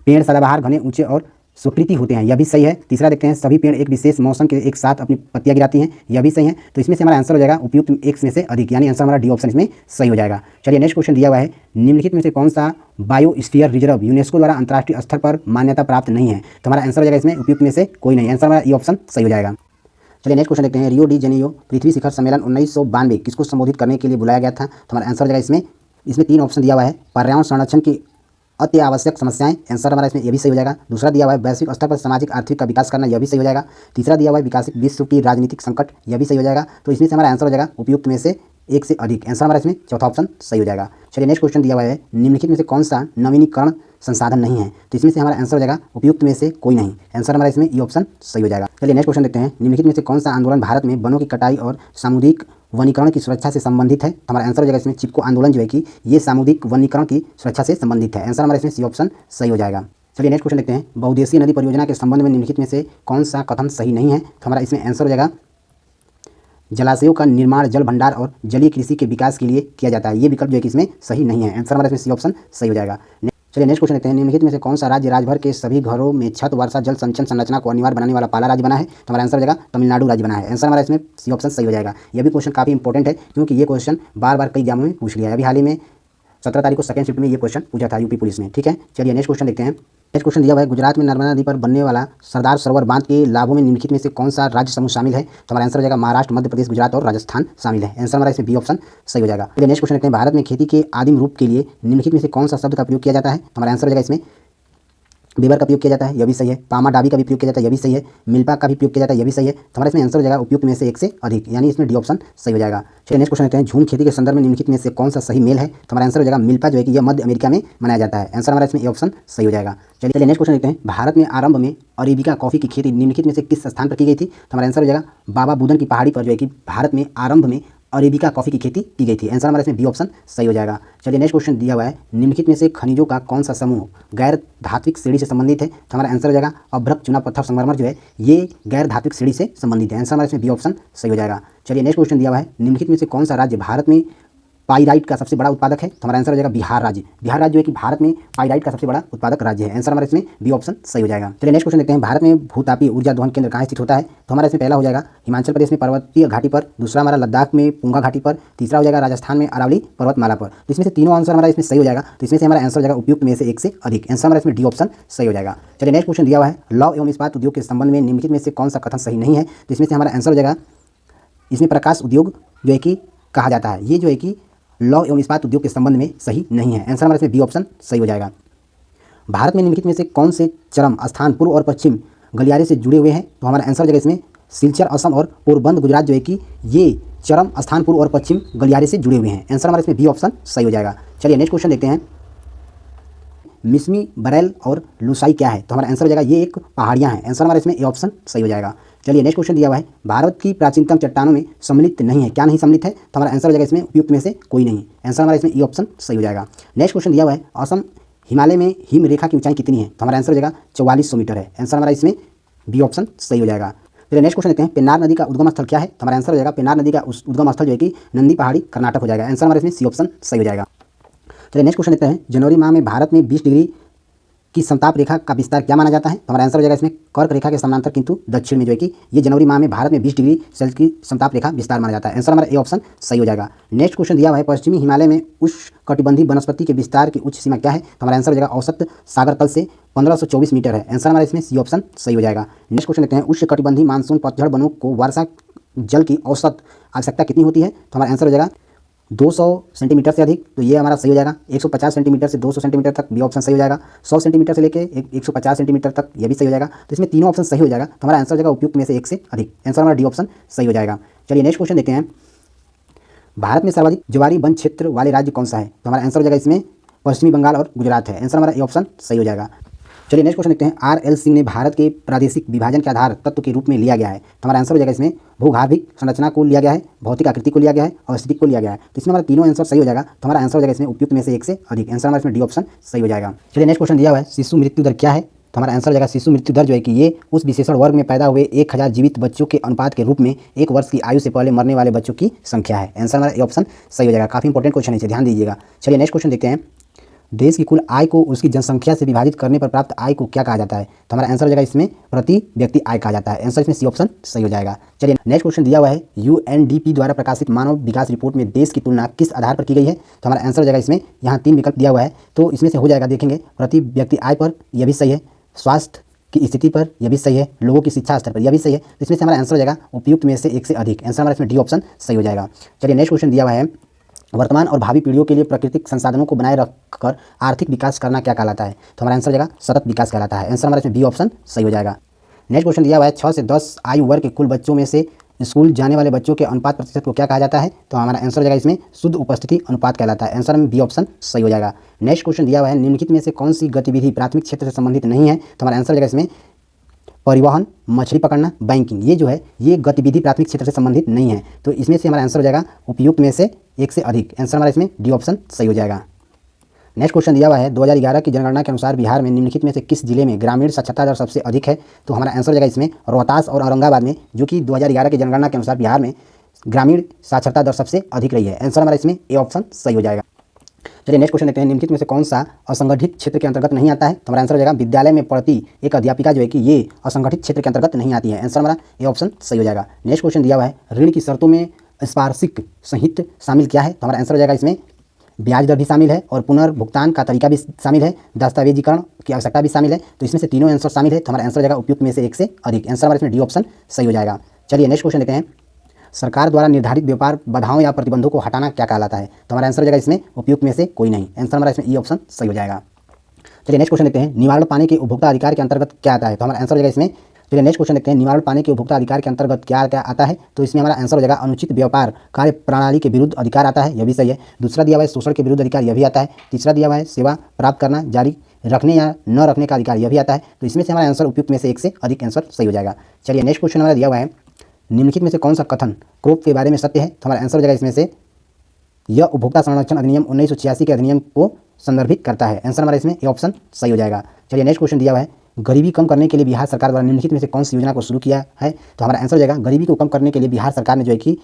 पेड़ सदाबहार घने ऊंचे और स्वकृति होते हैं, यह भी सही है। तीसरा देखते हैं, सभी पेड़ एक विशेष मौसम के एक साथ अपनी पत्तियां गिराती हैं, यह भी सही है। तो इसमें से हमारा आंसर हो जाएगा उपयुक्त एक में से अधिक, यानी आंसर हमारा डी ऑप्शन इसमें सही हो जाएगा। चलिए नेक्स्ट क्वेश्चन दिया हुआ है, निम्नलिखित में से कौन सा बायोस्फीयर रिजर्व यूनेस्को द्वारा अंतर्राष्ट्रीय स्तर पर मान्यता प्राप्त नहीं है? तो हमारा आंसर हो जाएगा इसमें उपयुक्त में से कोई नहीं, आंसर हमारा ई ऑप्शन सही हो जाएगा। चलिए नेक्स्ट क्वेश्चन देखते हैं, रियो डी जेनेरियो पृथ्वी शिखर सम्मेलन 1992 किसको संबोधित करने के लिए बुलाया गया था? तो हमारा आंसर हो जाएगा इसमें 3 ऑप्शन दिया हुआ है, पर्यावरण संरक्षण की अति आवश्यक समस्याएं, आंसर हमारा इसमें ये भी सही हो जाएगा। दूसरा दिया हुआ है वैश्विक स्तर पर सामाजिक आर्थिक का विकास करना, यह भी सही हो जाएगा। तीसरा दिया हुआ है विकसित विश्व की राजनीतिक संकट, यह भी सही हो जाएगा। तो इसमें से हमारा आंसर हो जाएगा उपयुक्त में से एक से अधिक, आंसर हमारा इसमें चौथा ऑप्शन सही हो जाएगा। चलिए नेक्स्ट क्वेश्चन दिया हुआ है, निम्नलिखित में से कौन सा नवीनीकरण संसाधन नहीं है? तो इसमें से हमारा आंसर हो जाएगा उपयुक्त में से कोई नहीं, आंसर हमारा इसमें ई ऑप्शन सही हो जाएगा। चलिए नेक्स्ट क्वेश्चन देखते हैं, निम्नलिखित में से कौन सा आंदोलन भारत में वनों की कटाई और सामुदायिक वनीकरण की सुरक्षा से संबंधित है? तो हमारा आंसर हो जाएगा इसमें चिपको आंदोलन जो है कि ये सामुदायिक वनीकरण की सुरक्षा से संबंधित है, आंसर हमारा इसमें सी ऑप्शन सही हो जाएगा। चलिए नेक्स्ट क्वेश्चन देखते हैं, बहुउद्देशीय नदी परियोजना के संबंध में निम्नलिखित में से कौन सा कथन सही नहीं है? तो हमारा इसमें आंसर हो जाएगा जलाशयों का निर्माण जल भंडार और जलीय कृषि के विकास के लिए किया जाता है, ये विकल्प जो है कि इसमें सही नहीं है, आंसर हमारा इसमें सी ऑप्शन सही हो जाएगा। चलिए नेक्स्ट क्वेश्चन देखते हैं, निम्नलिखित में से कौन सा राज्य राज्यभर के सभी घरों में छत वर्षा जल संचयन संरचना को अनिवार्य बनाने वाला पहला राज्य बना है? तो हमारा आंसर हो जाएगा तमिलनाडु राज्य बना है, आंसर हमारा इसमें सी ऑप्शन सही हो जाएगा। यह भी क्वेश्चन काफी इंपॉर्टेंट है क्योंकि ये क्वेश्चन बार बार कई एग्जामों में पूछ लिया है। अभी हाल ही में 17 तारीख को सेकंड शिफ्ट में ये क्वेश्चन पूछा था यूपी पुलिस में, ठीक है। चलिए नेक्स्ट क्वेश्चन देखते हैं, नेक्स्ट क्वेश्चन दिया हुआ है, गुजरात में नर्मदा नदी पर बनने वाला सरदार सरोवर बांध के लाभों में निम्नलिखित में से कौन सा राज्य समूह शामिल है? तो हमारा आंसर हो जाएगा महाराष्ट्र, मध्य प्रदेश, गुजरात और राजस्थान शामिल है, आंसर हमारा इसमें बी ऑप्शन सही हो जाएगा। चलिए नेक्स्ट क्वेश्चन देखते हैं, भारत में खेती के आदिम रूप के लिए निम्नलिखित में से कौन सा शब्द का प्रयोग किया जाता है? तो हमारा आंसर हो जाएगा इसमें बेबर का प्रयोग किया जाता है, यह भी सही है। पामा डाबी का भी प्रयोग किया जाता है, यह भी सही है। मिल्पा का भी प्रयोग किया जाता है, यह भी सही है। तो हमारा इसमें आंसर हो जाएगा उपयुक्त में से एक से अधिक, यानी इसमें डी ऑप्शन सही हो जाएगा। चलिए नेक्स्ट क्वेश्चन देखते हैं, झूम खेती के संदर्भ में निम्नलिखित में से कौन सा सही मेल है? तो हमारा आंसर हो जाएगा मिल्पा जो है कि यह मध्य अमेरिका में मनाया जाता है, आंसर हमारा इसमें ए ऑप्शन सही हो जाएगा। चलिए नेक्स्ट क्वेश्चन देखते हैं, भारत में आरंभ में अरेबिका कॉफी की खेती निम्नलिखित में से किस स्थान पर की गई थी? तो हमारा आंसर हो जाएगा बाबा बुदन की पहाड़ी पर जो है कि भारत में आरंभ में अरेबिका कॉफी की खेती की गई थी, आंसर हमारा इसमें बी ऑप्शन सही हो जाएगा। चलिए नेक्स्ट क्वेश्चन दिया हुआ है, निम्नलिखित में से खनिजों का कौन सा समूह गैर धात्विक श्रेणी से संबंधित है? तो हमारा आंसर हो जाएगा अभ्रक चूना पत्थर संगमरमर जो है ये गैर धात्विक श्रेणी से संबंधित है, आंसर हमारा इसमें बी ऑप्शन सही हो जाएगा। चलिए नेक्स्ट क्वेश्चन दिया हुआ है, निम्नलिखित में से कौन सा राज्य भारत में पाइराइट का सबसे बड़ा उत्पादक है? तो हमारा आंसर हो जाएगा बिहार राज्य। बिहार राज्य जो है कि भारत में पाइराइट का सबसे बड़ा उत्पादक राज्य है, आंसर हमारा इसमें बी ऑप्शन सही हो जाएगा। चलिए नेक्स्ट क्वेश्चन देखते हैं, भारत में भूतापीय ऊर्जा दोहन केंद्र कहाँ स्थित होता है? तो हमारा इसमें पहला हो जाएगा हिमाचल प्रदेश में पर्वतीय घाटी पर, दूसरा हमारा लद्दाख में पुंगा घाटी पर, तीसरा हो जाएगा राजस्थान में अरावली पर्वतमाला पर। तो इसमें से तीनों आंसर हमारा इसमें सही हो जाएगा। तो इसमें से हमारा आंसर हो जाएगा उपयुक्त में से एक से अधिक, आंसर हमारा इसमें डी ऑप्शन सही हो जाएगा। चलिए नेक्स्ट क्वेश्चन दिया हुआ है, लौह एवं इस्पात उद्योग के संबंध में निम्नलिखित में से कौन सा कथन सही नहीं है? तो इसमें से हमारा आंसर हो जाएगा इसमें प्रकाश उद्योग जो है कि कहा जाता है, ये जो है कि लौह एवं इस्पात उद्योग के संबंध में सही नहीं है, आंसर हमारा इसमें बी ऑप्शन सही हो जाएगा। भारत में निम्नलिखित में से कौन से चरम स्थान पूर्व और पश्चिम गलियारे से जुड़े हुए हैं? तो हमारा आंसर हो जाएगा इसमें सिलचर असम और पोरबंदर गुजरात जो है कि ये चरम स्थान पूर्व और पश्चिम गलियारे से जुड़े हुए हैं, आंसर हमारा इसमें बी ऑप्शन सही हो जाएगा। चलिए नेक्स्ट क्वेश्चन देखते हैं, मिसमी बरेल और लुसाई क्या है? तो हमारा आंसर हो जाएगा ये एक पहाड़ियाँ हैं, आंसर हमारा इसमें ए ऑप्शन सही हो जाएगा। चलिए नेक्स्ट क्वेश्चन दिया हुआ है, भारत की प्राचीनतम चट्टानों में सम्मिलित नहीं है, क्या नहीं सम्मिलित है? तो हमारा आंसर हो जाएगा इसमें उपयुक्त में से कोई नहीं, आंसर हमारा इसमें ई ऑप्शन सही हो जाएगा। नेक्स्ट क्वेश्चन दिया हुआ है, असम हिमालय में हिम रेखा की ऊंचाई कितनी है? तो हमारा आंसर हो जाएगा 4400 मीटर है, आंसर हमारा इसमें बी ऑप्शन सही हो जाएगा। चलिए नेक्स्ट क्वेश्चन देखते हैं, पेन्नार नदी का उद्गम स्थल क्या है? तो हमारा आंसर हो जाएगा पेन्नार नदी का उद्गम स्थल जो है कि नंदी पहाड़ी कर्नाटक हो जाएगा, आंसर हमारा इसमें सी ऑप्शन सही हो जाएगा। चलिए नेक्स्ट क्वेश्चन देखते हैं, जनवरी माह में भारत में 20 डिग्री की समताप रेखा का विस्तार क्या माना जाता है? तो हमारा आंसर हो जाएगा इसमें कर्क रेखा के समानांतर किंतु दक्षिण में जो है कि ये जनवरी माह में भारत में 20 डिग्री सेल्सियस की समताप रेखा विस्तार माना जाता है, आंसर हमारा ए ऑप्शन सही हो जाएगा। नेक्स्ट क्वेश्चन दिया हुआ है, पश्चिमी हिमालय में उष्णकटिबंधीय वनस्पति के विस्तार की उच्च सीमा क्या है? तो हमारा आंसर हो जाएगा औसत सागर तल से 1524 मीटर है, आंसर हमारा इसमें सी ऑप्शन सही हो जाएगा। नेक्स्ट क्वेश्चन देखते हैं, उष्णकटिबंधीय मानसून पतझड़ वनों को वर्षा जल की औसत आवश्यकता कितनी होती है? तो हमारा आंसर हो जाएगा 200 सेंटीमीटर से अधिक, तो ये हमारा सही हो जाएगा। 150 सेंटीमीटर से 200 सेंटीमीटर तक, बी ऑप्शन सही हो जाएगा। 100 सेंटीमीटर से लेके 150 सेंटीमीटर तक, ये भी सही हो जाएगा। तो इसमें तीनों ऑप्शन सही हो जाएगा, तो हमारा आंसर हो जाएगा उपयुक्त में से एक से अधिक। आंसर हमारा डी ऑप्शन सही हो जाएगा। चलिए नेक्स्ट क्वेश्चन देखते हैं। भारत में सर्वाधिक ज्वारी वन क्षेत्र वाले राज्य कौन सा है? तो हमारा आंसर हो जाएगा इसमें पश्चिमी बंगाल और गुजरात है। आंसर हमारा ए ऑप्शन सही हो जाएगा। चलिए नेक्स्ट क्वेश्चन देखते हैं। आर.एल. सिंह ने भारत के प्रादेशिक विभाजन के आधार तत्व के रूप में लिया गया है, तो हमारा आंसर हो जाएगा इसमें भूगर्भिक संरचना को लिया गया है, भौतिक आकृति को लिया गया है और स्थिति को लिया गया है। तो इसमें हमारा तीनों आंसर सही हो जाएगा, तो हमारा आंसर हो जाएगा इसमें उपयुक्त में से एक से अधिक। आंसर हमारा इसमें डी ऑप्शन सही हो जाएगा। चलिए नेक्स्ट क्वेश्चन दिया हुआ है, शिशु मृत्यु दर क्या है? तो हमारा आंसर हो जाएगा शिशु मृत्यु दर जो है कि ये उस विशेषण वर्ग में पैदा हुए 1000 जीवित बच्चों के अनुपात के रूप में 1 वर्ष की आयु से पहले मरने वाले बच्चों की संख्या है। आंसर हमारा ए ऑप्शन सही हो जाएगा। काफी इंपॉर्टेंट क्वेश्चन है, इसे ध्यान दीजिएगा। चलिए नेक्स्ट क्वेश्चन देखते हैं। देश की कुल आय को उसकी जनसंख्या से विभाजित करने पर प्राप्त आय को क्या कहा जाता है? तो हमारा आंसर हो जाएगा इसमें प्रति व्यक्ति आय कहा जाता है। आंसर इसमें सी ऑप्शन सही हो जाएगा। चलिए नेक्स्ट क्वेश्चन दिया हुआ है, यूएनडीपी द्वारा प्रकाशित मानव विकास रिपोर्ट में देश की तुलना किस आधार पर की गई है? तो हमारा आंसर हो जाएगा इसमें, यहाँ 3 विकल्प दिया हुआ है, तो इसमें से हो जाएगा, देखेंगे, प्रति व्यक्ति आय पर, यह भी सही है, स्वास्थ्य की स्थिति पर, यह भी सही है, लोगों की शिक्षा स्तर पर, यह भी सही है। तो इसमें से हमारा आंसर हो जाएगा उपयुक्त में से एक से अधिक। आंसर हमारा इसमें डी ऑप्शन सही हो जाएगा। चलिए नेक्स्ट क्वेश्चन दिया हुआ है, वर्तमान और भावी पीढ़ियों के लिए प्राकृतिक संसाधनों को बनाए रखकर आर्थिक विकास करना क्या कहलाता है? तो हमारा आंसर हो जाएगा सतत विकास कहलाता है। आंसर हमारा इसमें बी ऑप्शन सही हो जाएगा। नेक्स्ट क्वेश्चन दिया हुआ है, 6 से 10 आयु वर्ग के कुल बच्चों में से स्कूल जाने वाले बच्चों के अनुपात प्रतिशत को क्या कहा जाता है? तो हमारा आंसर हो जाएगा इसमें शुद्ध उपस्थिति अनुपात कहलाता है। आंसर में बी ऑप्शन सही हो जाएगा। नेक्स्ट क्वेश्चन दिया हुआ है, निम्नलिखित में से कौन सी गतिविधि प्राथमिक क्षेत्र से संबंधित नहीं है? तो हमारा आंसर हो जाएगा इसमें परिवहन, मछली पकड़ना, बैंकिंग, ये जो है ये गतिविधि प्राथमिक क्षेत्र से संबंधित नहीं है। तो इसमें से हमारा आंसर हो जाएगा उपयुक्त में से एक से अधिक। आंसर हमारा इसमें डी ऑप्शन सही हो जाएगा। नेक्स्ट क्वेश्चन दिया हुआ है, 2011 की जनगणना के अनुसार बिहार में निम्नलिखित में से किस जिले में ग्रामीण साक्षरता दर सबसे अधिक है? तो हमारा आंसर हो जाएगा इसमें रोहतास और औरंगाबाद में, जो कि 2011 की जनगणना के अनुसार बिहार में ग्रामीण साक्षरता दर सबसे अधिक रही है। आंसर हमारा इसमें ए ऑप्शन सही हो जाएगा। चलिए नेक्स्ट क्वेश्चन देखते हैं, निम्नलिखित में से कौन सा असंगठित क्षेत्र के अंतर्गत नहीं आता है? तो हमारा आंसर हो जाएगा विद्यालय में पढ़ती एक अध्यापिका जो है कि ये असंगठित क्षेत्र के अंतर्गत नहीं आती है। आंसर हमारा ए ऑप्शन सही हो जाएगा। नेक्स्ट क्वेश्चन दिया हुआ है, ऋण की शर्तों में स्पार्शिक सहित शामिल क्या है? तो हमारा आंसर हो जाएगा इसमें ब्याज दर भी शामिल है और पुनर्भुगतान का तरीका भी शामिल है, दस्तावेजीकरण की आवश्यकता भी शामिल है। तो इसमें से तीनों आंसर शामिल है, तो हमारा आंसर हो जाएगा उपयुक्त में से एक से अधिक। आंसर हमारा इसमें डी ऑप्शन सही हो जाएगा। चलिए नेक्स्ट क्वेश्चन देखते हैं, सरकार द्वारा निर्धारित व्यापार बाधाओं या प्रतिबंधों को हटाना क्या कहलाता है? तो हमारा आंसर हो जाएगा इसमें उपयुक्त में से कोई नहीं। आंसर हमारा इसमें ई ऑप्शन सही हो जाएगा। चलिए नेक्स्ट क्वेश्चन देखते हैं, निवारण पाने के उपभोक्ता अधिकार के अंतर्गत क्या आता है? तो हमारा आंसर हो जाएगा इसमें, चलिए नेक्स्ट क्वेश्चन देखते हैं, निवारण पाने के उपभोक्ता अधिकार के अंतर्गत क्या क्या आता है? तो इसमें हमारा आंसर हो जाएगा अनुचित व्यापार कार्य प्रणाली के विरुद्ध अधिकार आता है, यह भी सही है। दूसरा दिया हुआ है शोषण के विरुद्ध अधिकार, यह भी आता है। तीसरा दिया हुआ है सेवा प्राप्त करना, जारी रखने या न रखने का अधिकार, यह भी आता है। तो इसमें से हमारा आंसर उपयुक्त में से एक से अधिक आंसर सही हो जाएगा। चलिए नेक्स्ट क्वेश्चन हमारा दिया हुआ है, निम्नलिखित में से कौन सा कथन क्रोप के बारे में सत्य है? तो हमारा आंसर हो जाएगा इसमें से यह उपभोक्ता संरक्षण अधिनियम 1986 के अधिनियम को संदर्भित करता है। आंसर हमारा इसमें ए ऑप्शन सही हो जाएगा। चलिए नेक्स्ट क्वेश्चन दिया हुआ है, गरीबी कम करने के लिए बिहार सरकार द्वारा निम्नलिखित में से कौन सी योजना को शुरू किया है? तो हमारा आंसर हो जाएगा गरीबी को कम करने के लिए बिहार सरकार ने जो है कि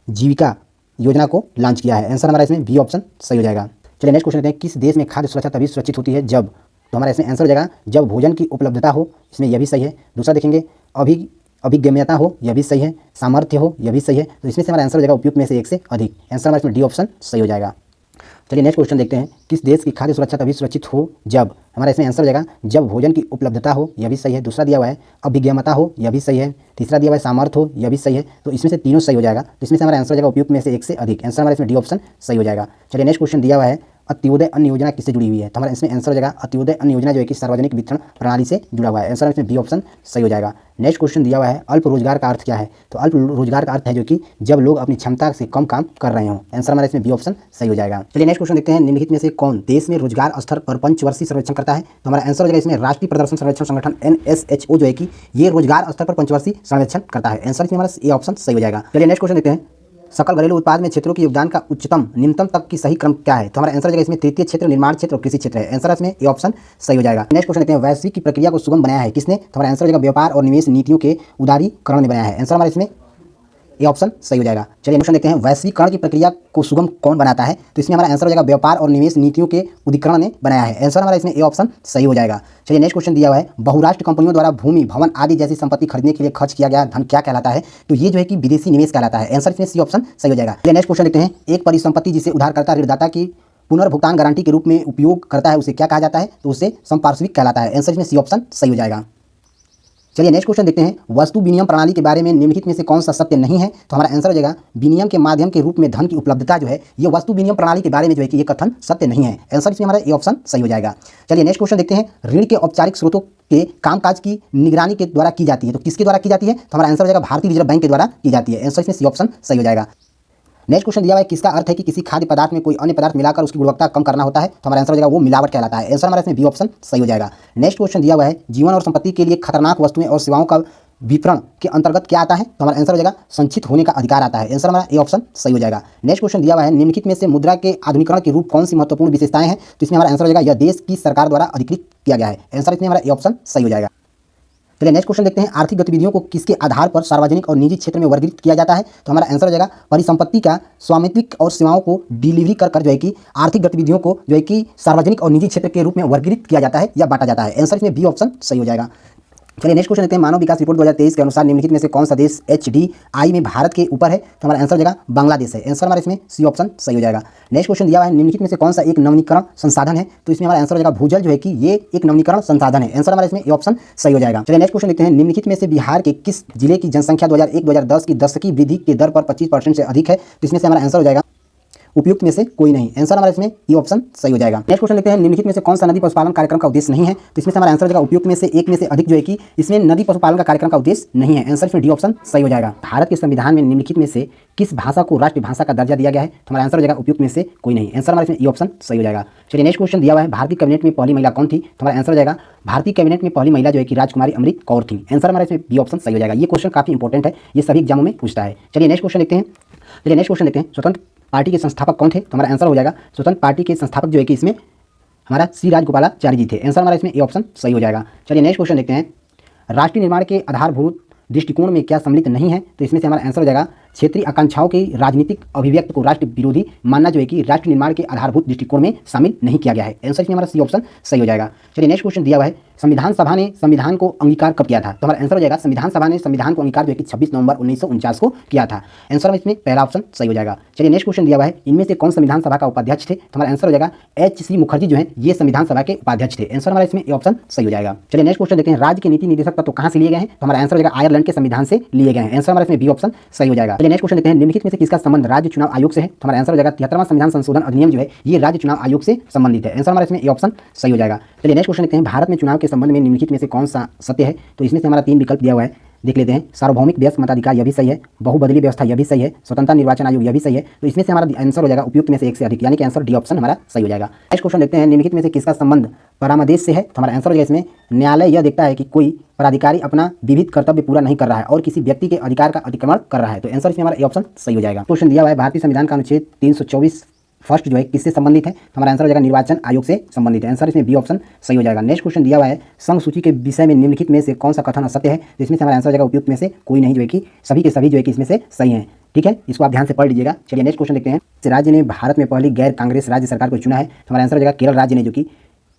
जीविका योजना को लॉन्च किया है। आंसर हमारा इसमें बी ऑप्शन सही हो जाएगा। चलिए नेक्स्ट क्वेश्चन देखते हैं, किस देश में खाद्य सुरक्षा तभी सुरक्षित होती है जब? तो हमारा इसमें आंसर हो जाएगा जब भोजन की उपलब्धता हो, इसमें यह भी सही है। दूसरा देखेंगे अभिगम्यता हो, यह भी सही है। सामर्थ्य हो, यह भी सही है। तो इसमें से हमारा आंसर हो जाएगा उपयुक्त में से एक से अधिक। आंसर हमारा इसमें डी ऑप्शन सही हो जाएगा। चलिए नेक्स्ट क्वेश्चन देखते हैं, किस देश की खाद्य सुरक्षा तभी सुरक्षित हो जब? हमारा इसमें आंसर हो जाएगा जब भोजन की उपलब्धता हो, यह भी सही है। दूसरा दिया हुआ है अभिगम्यता हो, यह भी सही है। तीसरा दिया हुआ है सामर्थ्य हो, यह भी सही है। तो इसमें से तीनों सही हो जाएगा। तो इसमें से हमारा आंसर हो जाएगा उपयुक्त में से एक से अधिक। आंसर हमारा इसमें डी ऑप्शन सही हो जाएगा। चलिए नेक्स्ट क्वेश्चन दिया हुआ है, अंत्योदय अन्न योजना किससे जुड़ी हुई है? तो हमारा इसमें आंसर हो जाएगा अंत्योदय अन्न योजना जो है कि सार्वजनिक वितरण प्रणाली से जुड़ा हुआ है। आंसर इसमें बी ऑप्शन सही हो जाएगा। नेक्स्ट क्वेश्चन दिया हुआ है, अल्प रोजगार का अर्थ क्या है? तो अल्प रोजगार का अर्थ है जो कि जब लोग अपनी क्षमता से कम काम कर रहे हों। आंसर हमारा इसमें बी ऑप्शन सही हो जाएगा। चलिए नेक्स्ट क्वेश्चन देखते हैं, निम्नलिखित में से कौन देश में रोजगार स्तर पर पंचवर्षीय सर्वेक्षण करता है? तो हमारा आंसर हो जाएगा इसमें राष्ट्रीय प्रदर्शन सर्वेक्षण संगठन NSHO जो है कि ये रोजगार स्तर पर पंचवर्षीय सर्वेक्षण करता है। आंसर इसमें हमारा ए ऑप्शन सही हो जाएगा। चलिए नेक्स्ट क्वेश्चन देखते हैं, सकल घरेलू उत्पाद में क्षेत्रों के योगदान का उच्चतम निम्नतम तक की सही क्रम क्या है? तो हमारा आंसर हो जाएगा इसमें तृतीय क्षेत्र, निर्माण क्षेत्र और कृषि क्षेत्र है। आंसर इसमें ए ऑप्शन सही हो जाएगा। नेक्स्ट क्वेश्चन देखते हैं, वैश्विक की प्रक्रिया को सुगम बनाया है किसने? तो हमारा आंसर हो जाएगा व्यापार और निवेश नीतियों के उदारीकरण ने बनाया है। आंसर हमारा इसमें ए ऑप्शन सही हो जाएगा। चलिए क्वेश्चन देखते हैं, वैश्वीकरण की प्रक्रिया को सुगम कौन बनाता है? तो इसमें हमारा आंसर हो जाएगा व्यापार और निवेश नीतियों के उदारीकरण ने बनाया है। आंसर हमारा इसमें ए ऑप्शन सही हो जाएगा। चलिए नेक्स्ट क्वेश्चन दिया हुआ है, बहुराष्ट्र कंपनियों द्वारा भूमि, भवन आदि जैसी संपत्ति खरीदने के लिए खर्च किया गया धन क्या कहलाता है? तो ये जो है कि विदेशी निवेश कहलाता है। आंसर इसमें सी ऑप्शन सही हो जाएगा। चलिए नेक्स्ट क्वेश्चन देखते हैं, एक परिसंपत्ति जिसे उधारकर्ता ऋणदाता की पुनर्भुगतान गारंटी के रूप में उपयोग करता है उसे क्या कहा जाता है? तो उसे संपार्श्विक कहलाता है। आंसर इसमें सी ऑप्शन सही हो जाएगा। चलिए नेक्स्ट क्वेश्चन देखते हैं, वस्तु विनिमय प्रणाली के बारे में निम्नलिखित में से कौन सा सत्य नहीं है? तो हमारा आंसर हो जाएगा विनिमय के माध्यम के रूप में धन की उपलब्धता जो है ये वस्तु विनिमय प्रणाली के बारे में जो है कि ये कथन सत्य नहीं है। आंसर इसमें हमारा ये ऑप्शन सही हो जाएगा। चलिए नेक्स्ट क्वेश्चन देखते हैं, ऋण के औपचारिक स्रोतों के कामकाज की निगरानी के द्वारा की जाती है, तो किसके द्वारा की जाती है? तो हमारा आंसर हो जाएगा भारतीय रिजर्व बैंक के द्वारा की जाती है। आंसर इसमें सी ऑप्शन सही हो जाएगा। नेक्स्ट क्वेश्चन दिया हुआ है, किसका अर्थ है कि किसी खाद्य पदार्थ में कोई अन्य पदार्थ मिलाकर उसकी गुणवत्ता कम करना होता है? तो हमारा आंसर हो जाएगा वो मिलावट कहलाता है। आंसर हमारा इसमें बी ऑप्शन सही हो जाएगा। नेक्स्ट क्वेश्चन दिया हुआ है, जीवन और संपत्ति के लिए खतरनाक वस्तुएं और सेवाओं का विपणन के अंतर्गत क्या आता है? तो हमारा आंसर हो जाएगा संचित होने का अधिकार आता है। आंसर हमारा ए ऑप्शन सही हो जाएगा। नेक्स्ट क्वेश्चन दिया हुआ है, निम्नलिखित में से मुद्रा के आधुनिकीकरण के रूप कौन सी महत्वपूर्ण विशेषताएं हैं? तो इसमें हमारा आंसर हो जाएगा यह देश की सरकार द्वारा अधिकृत किया गया है। आंसर इसमें हमारा ए ऑप्शन सही हो जाएगा। चलिए नेक्स्ट क्वेश्चन देखते हैं, आर्थिक गतिविधियों को किसके आधार पर सार्वजनिक और निजी क्षेत्र में वर्गीकृत किया जाता है? तो हमारा आंसर हो जाएगा परिसंपत्ति का स्वामित्व और सेवाओं को डिलीवरी कर जो है कि आर्थिक गतिविधियों को जो है कि सार्वजनिक और निजी क्षेत्र के रूप में वर्गीकृत किया जाता है या बांटा जाता है। आंसर इसमें बी ऑप्शन सही हो जाएगा। चलिए नेक्स्ट क्वेश्चन देखते हैं, मानव विकास रिपोर्ट 2023 के अनुसार निम्नलिखित में से कौन सा देश HDI में भारत के ऊपर है? तो हमारा आंसर हो जाएगा बांग्लादेश है। आंसर हमारा इसमें सी ऑप्शन सही हो जाएगा। नेक्स्ट क्वेश्चन दिया हुआ है, निम्नलिखित में से कौन सा एक नवीनीकरण संसाधन है? तो इसमें हमारा आंसर हो जाएगा भूजल जो है कि ये एक नवीनीकरण संसाधन है। आंसर हमारा इसमें ए ऑप्शन सही हो जाएगा। चलिए नेक्स्ट क्वेश्चन देखते हैं, निम्नलिखित में से बिहार के किस जिले की जनसंख्या 2001-2010 की दशकीय वृद्धि के दर पर 25% से अधिक है? तो इसमें से हमारा आंसर हो जाएगा उपयुक्त में से कोई नहीं। आंसर हमारा इसमें ये ऑप्शन सही हो जाएगा। नेक्स्ट क्वेश्चन देखते हैं, निम्नलिखित में से कौन सा नदी पशुपालन कार्यक्रम का उद्देश्य नहीं है? तो इसमें से हमारा आंसर हो जाएगा उपयुक्त में से एक में से अधिक जो है कि इसमें नदी पशुपालन का कार्यक्रम का उद्देश्य नहीं है। आंसर इसमें डी ऑप्शन सही हो जाएगा। भारत के संविधान में निम्नलिखित में से किस भाषा को राष्ट्रीय भाषा का दर्जा दिया गया है? तो हमारा आंसर हो जाएगा उपयुक्त में से कोई नहीं। आंसर हमारा इसमें ये ऑप्शन सही हो जाएगा। चलिए नेक्स्ट क्वेश्चन दिया हुआ है, भारतीय कैबिनेट में पहली महिला कौन थी? तो हमारा आंसर हो जाएगा भारतीय कैबिनेट में पहली महिला जो है कि राजकुमारी अमृत कौर थी। आंसर हमारा इसमें बी ऑप्शन सही हो जाएगा। ये क्वेश्चन काफी इंपॉर्टेंट है, ये सभी एग्जामों में पूछता है। चलिए नेक्स्ट क्वेश्चन देखते हैं। स्वतंत्र पार्टी के संस्थापक कौन थे? तो हमारा आंसर हो जाएगा स्वतंत्र पार्टी के संस्थापक जो है कि इसमें हमारा सी राजगोपालाचारी जी थे। आंसर हमारा इसमें ए ऑप्शन सही हो जाएगा। चलिए नेक्स्ट क्वेश्चन देखते हैं, राष्ट्रीय निर्माण के आधारभूत दृष्टिकोण में क्या सम्मिलित नहीं है? तो इसमें से हमारा आंसर हो जाएगा क्षेत्रीय आकांक्षाओं की राजनीतिक अभिव्यक्ति को राष्ट्र विरोधी मानना जो है कि राष्ट्र निर्माण के आधारभूत दृष्टिकोण में शामिल नहीं किया गया है। आंसर इसमें हमारा सी ऑप्शन सही हो जाएगा। चलिए नेक्स्ट क्वेश्चन दिया हुआ है, संविधान सभा ने संविधान को अंगीकार कब किया था? तो हमारा आंसर हो जाएगा संविधान सभा ने संविधान को अंगीकार जो है कि 26 नवंबर 1949 को किया था। आंसर में इसमें पहला ऑप्शन सही हो जाएगा। चलिए नेक्स्ट क्वेश्चन दिया हुआ है, इनमें से कौन संविधान सभा का उपाध्यक्ष थे? तो हमारा आंसर हो जाएगा HC मुखर्जी जो है ये संविधान सभा के उपाध्यक्ष थे। आंसर हमारा इसमें ए ऑप्शन सही हो जाएगा। चलिए नेक्स्ट क्वेश्चन देखते हैं, राज्य के नीति निर्देशक तत्व कहां से लिए गए हैं? तो हमारा आंसर हो जाएगा आयरलैंड के संविधान से लिए गए हैं। आंसर हमारा इसमें बी ऑप्शन सही हो जाएगा। चलिए नेक्स्ट क्वेश्चन देखते हैं, निम्नलिखित में से किसका संबंध राज्य चुनाव आयोग से है? तो हमारा आंसर हो जाएगा 73वां संविधान संशोधन अधिनियम जो है ये राज्य चुनाव आयोग से संबंधित है। आंसर हमारा इसमें ए ऑप्शन सही हो जाएगा। चलिए नेक्स्ट क्वेश्चन देखते हैं, भारत में चुनाव के संबंध में निम्नलिखित में से कौन सा सत्य है? तो इसमें से हमारा 3 विकल्प दिया हुआ है, देख लेते हैं। सार्वभौमिक व्यस्क मताधिकार यह भी सही है, बहुबदली व्यवस्था यह भी सही है, स्वतंत्रता निर्वाचन आयोग यह भी सही है। तो इसमें से हमारा आंसर हो जाएगा उपयुक्त में से एक से अधिक, यानी कि आंसर डी ऑप्शन हमारा सही हो जाएगा। नेक्स्ट क्वेश्चन देखते हैं, निम्नलिखित में से किसका संबंध परामर्श से है? तो हमारा आंसर हो जाएगा इसमें न्यायालय यह देखता है कि कोई पदाधिकारी अपना विविध कर्तव्य पूरा नहीं कर रहा है और किसी व्यक्ति के अधिकार का अतिक्रमण कर रहा है। तो आंसर इसमें हमारा ए ऑप्शन सही हो जाएगा। क्वेश्चन दिया हुआ है, भारतीय संविधान का अनुच्छेद 324 फर्स्ट जो है किससे संबंधित है? तो हमारा आंसर हो जाएगा निर्वाचन आयोग से संबंधित है। आंसर इसमें बी ऑप्शन सही हो जाएगा। नेक्स्ट क्वेश्चन दिया हुआ है, संघ सूची के विषय में निम्नलिखित में से कौन सा कथन असत्य है? तो इसमें से हमारा आंसर हो जाएगा उपयुक्त में से कोई नहीं, जो है कि सभी के सभी जो है कि इसमें से सही हैं। ठीक है, इसको आप ध्यान से पढ़ लीजिएगा। चलिए नेक्स्ट क्वेश्चन देखते हैं, राज्य ने भारत में पहली गैर कांग्रेस राज्य सरकार को चुना है? तो हमारा आंसर हो जाएगा केरल राज्य ने जो कि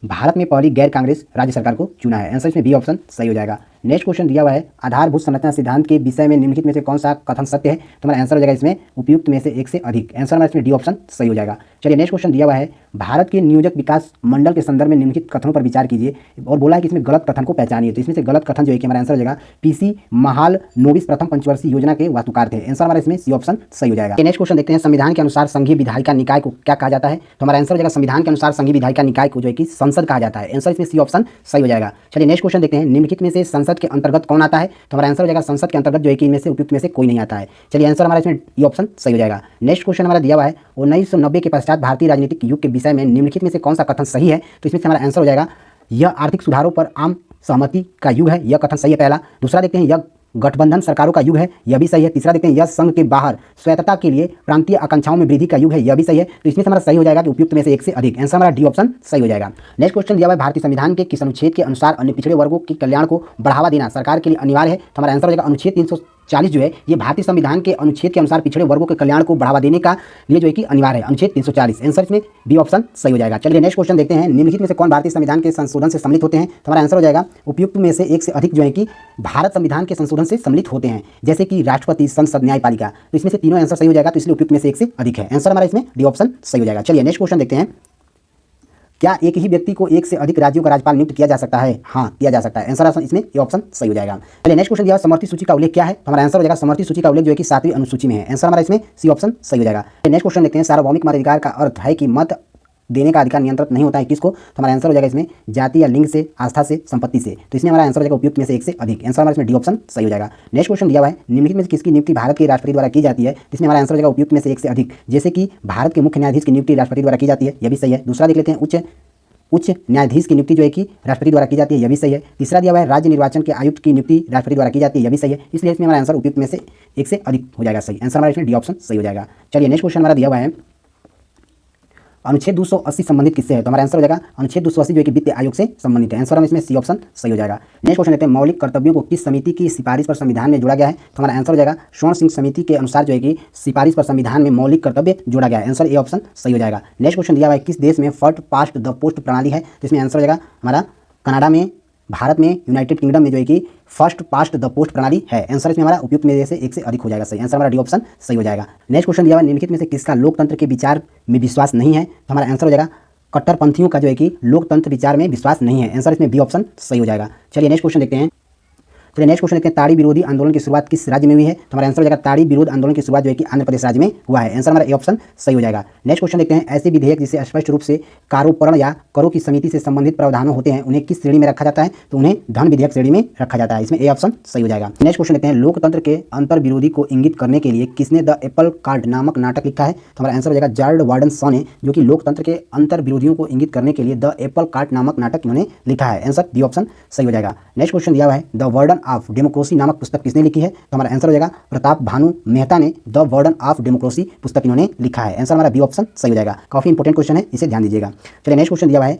भारत में पहली गैर कांग्रेस राज्य सरकार को चुना है। आंसर इसमें बी ऑप्शन सही हो जाएगा। नेक्स्ट क्वेश्चन दिया हुआ है, आधारभूत संरचना सिद्धांत के विषय में निम्नलिखित में से कौन सा कथन सत्य है? तो हमारा आंसर हो जाएगा इसमें उपयुक्त में से एक से अधिक। आंसर हमारा इसमें डी ऑप्शन सही हो जाएगा। चलिए नेक्स्ट क्वेश्चन दिया हुआ है, भारत के नियोजक विकास मंडल के संदर्भ में निम्नलिखित कथनों पर विचार कीजिए और बोला है कि इसमें गलत कथन को पहचानिए। तो इसमें से गलत कथन जो है कि हमारा आंसर हो जाएगा PC महाल नोबिस प्रथम पंचवर्षीय योजना के वास्तुकार थे। आंसर हमारा इसमें सी ऑप्शन सही हो जाएगा। नेक्स्ट क्वेश्चन देखते हैं, संविधान के अनुसार संघीय विधायिका निकाय को क्या कहा जाता है? तो हमारा आंसर हो जाएगा संविधान के अनुसार संघीय विधायिका निकाय को जो है कि संसद कहा जाता है। आंसर इसमें सी ऑप्शन सही हो जाएगा। चलिए नेक्स्ट क्वेश्चन देखते हैं, निम्नलिखित में से संसद के अंतर्गत कौन आता है? तो हमारा आंसर हो जाएगा संसद के अंतर्गत जो है कि इनमें से उपयुक्त में से कोई नहीं आता है। चलिए आंसर हमारा इसमें ये ऑप्शन सही हो जाएगा। नेक्स्ट क्वेश्चन हमारा दिया हुआ है, 1990 के पश्चात भारतीय राजनीतिक युग के विषय में निम्नलिखित में से कौन सा कथन सही है? तो इसमें से हमारा आंसर हो जाएगा यह आर्थिक सुधारों पर आम सहमति का युग है, यह कथन सही है पहला। दूसरा देखते हैं, यह गठबंधन सरकारों का युग है, यह भी सही है। तीसरा देखते हैं, यह संघ के बाहर स्वायत्तता के लिए प्रांतीय आकांक्षाओं में वृद्धि का युग है, यह भी सही है। तो इसमें से हमारा सही हो जाएगा कि उपयुक्त में से एक से अधिक। आंसर हमारा डी ऑप्शन सही हो जाएगा। नेक्स्ट क्वेश्चन दिया हुआ है, भारतीय संविधान के किस अनुच्छेद के अनुसार अन्य पिछड़े वर्गों के कल्याण को बढ़ावा देना सरकार के लिए अनिवार्य है? तो हमारा आंसर हो जाएगा अनुच्छेद 340 जो है ये भारतीय संविधान के अनुच्छेद के अनुसार पिछड़े वर्गों के कल्याण को बढ़ावा देने का लिए जो है कि अनिवार्य है, अनुच्छेद 340। आंसर इसमें बी ऑप्शन सही हो जाएगा। चलिए नेक्स्ट क्वेश्चन देखते हैं, निम्नलिखित में से कौन भारतीय संविधान के संशोधन से सम्मिलित होते हैं? तो हमारा आंसर हो जाएगा उपयुक्त में से एक से अधिक जो है कि भारत संविधान के संशोधन से सम्मिलित होते हैं, जैसे कि राष्ट्रपति, संसद, न्यायपालिका। तो इसमें से तीनों आंसर सही हो जाएगा, तो इसलिए उपयुक्त में से एक से अधिक है। आंसर हमारा इसमें डी ऑप्शन सही हो जाएगा। चलिए नेक्स्ट क्वेश्चन देखते हैं, क्या एक ही व्यक्ति को एक से अधिक राज्यों का राज्यपाल नियुक्त किया जा सकता है? हाँ, किया जा सकता है। आंसर इसमें ये ऑप्शन सही हो जाएगा। चलिए नेक्स्ट क्वेश्चन दिया समर्थी सूची का उल्लेख क्या है? तो हमारा आंसर हो जाएगा समर्थी सूची का उल्लेख जो है कि 7वीं अनुसूची में है। आंसर हमारा इसमें सी ऑप्शन सही हो जाएगा। नेक्स्ट क्वेश्चन देखते हैं सार्वभौमिक मताधिकार का अर्थ है कि मत देने का अधिकार नियंत्रित नहीं होता है किसको? तो हमारा आंसर हो जाएगा इसमें जाति या लिंग से, आस्था से, संपत्ति से। तो इसमें हमारा आंसर हो जाएगा उपयुक्त में से एक से अधिक। आंसर हमारा इसमें डी ऑप्शन सही हो जाएगा। नेक्स्ट क्वेश्चन दिया हुआ है निम्नलिखित में से किसकी नियुक्ति भारत के राष्ट्रपति द्वारा की जाती है? इसमें हमारा आंसर हो जाएगा उपयुक्त में से एक से अधिक। जैसे कि भारत के मुख्य न्यायाधीश की नियुक्ति राष्ट्रपति द्वारा की जाती है, यह भी सही है। दूसरा देख लेते हैं उच्च न्यायाधीश की नियुक्ति जो है कि राष्ट्रपति द्वारा की जाती है, यह भी सही है। तीसरा दिया हुआ है राज्य निर्वाचन के आयुक्त की नियुक्ति राष्ट्रपति द्वारा की जाती है, यह भी सही है। इसलिए इसमें हमारा आंसर उपयुक्त में से एक से अधिक हो जाएगा सही। आंसर हमारा इसमें डी ऑप्शन सही हो जाएगा। चलिए नेक्स्ट क्वेश्चन हमारा दिया हुआ है अनुच्छेद 280 संबंधित किससे है? तो हमारा आंसर हो जाएगा अनुच्छेद 280 जो है कि वित्त आयोग से संबंधित है। आंसर हम इसमें सी ऑप्शन सही हो जाएगा। नेक्स्ट क्वेश्चन लेते हैं मौलिक कर्तव्यों को किस समिति की सिफारिश पर संविधान में जोड़ा गया है? तो हमारा आंसर हो जाएगा स्वर्ण सिंह समिति के अनुसार जो है कि सिफारिश पर संविधान में मौलिक कर्तव्य जोड़ा गया है। आंसर ए ऑप्शन सही हो जाएगा। नेक्स्ट क्वेश्चन दिया हुआ है किस देश में फर्स्ट पास्ट द पोस्ट प्रणाली है? तो इसमें आंसर हो जाएगा हमारा कनाडा में, भारत में, यूनाइटेड किंगडम में जो है कि फर्स्ट पास्ट द पोस्ट प्रणाली है। आंसर इसमें हमारा उपयुक्त में से एक से अधिक हो जाएगा सही। आंसर हमारा डी ऑप्शन सही हो जाएगा। नेक्स्ट क्वेश्चन दिया हुआ निम्नलिखित में से किसका लोकतंत्र के विचार में विश्वास नहीं है? तो हमारा आंसर हो जाएगा कट्टरपंथियों का जो है कि लोकतंत्र विचार में विश्वास नहीं है। आंसर इसमें बी ऑप्शन सही हो जाएगा। चलिए नेक्स्ट क्वेश्चन देखते हैं। चलिए नेक्स्ट क्वेश्चन देखते हैं ताड़ी विरोधी आंदोलन की शुरुआत किस राज्य में हुई है? तो हमारा आंसर हो जाएगा ताड़ी विरोध आंदोलन की शुरुआत जो है कि आंध्र प्रदेश राज्य में हुआ है। आंसर हमारा ए ऑप्शन सही हो जाएगा। नेक्स्ट क्वेश्चन देखते हैं ऐसे विधेयक जिसे स्पष्ट रूप से कारोपरण या करों की समिति से संबंधित प्रावधानों होते हैं उन्हें किस श्रेणी में रखा जाता है? तो उन्हें धन विधेयक श्रेणी में रखा जाता है। इसमें ए ऑप्शन सही हो जाएगा। नेक्स्ट क्वेश्चन देखते हैं लोकतंत्र के अंतर विरोधी को इंगित करने के लिए किसने द एप्पल कार्ड नामक नाटक लिखा है? तो हमारा आंसर हो जाएगा जॉर्ज वार्डन शॉ ने, जो कि लोकतंत्र के अंतर विरोधियों को इंगित करने के लिए द एप्पल कार्ड नामक नाटक इन्होंने लिखा है। आंसर डी ऑप्शन सही हो जाएगा। नेक्स्ट क्वेश्चन दिया हुआ है द वर्डन ऑफ डेमोक्रेसी नामक पुस्तक किसने लिखी है? तो हमारा आंसर हो जाएगा प्रताप भानु मेहता ने द वर्डन ऑफ डेमोक्रेसी पुस्तक इन्होंने लिखा है। आंसर हमारा बी ऑप्शन सही हो जाएगा। काफी इंपॉर्टेंट क्वेश्चन है, इसे ध्यान दीजिएगा। चलिए नेक्स्ट क्वेश्चन दिया हुआ है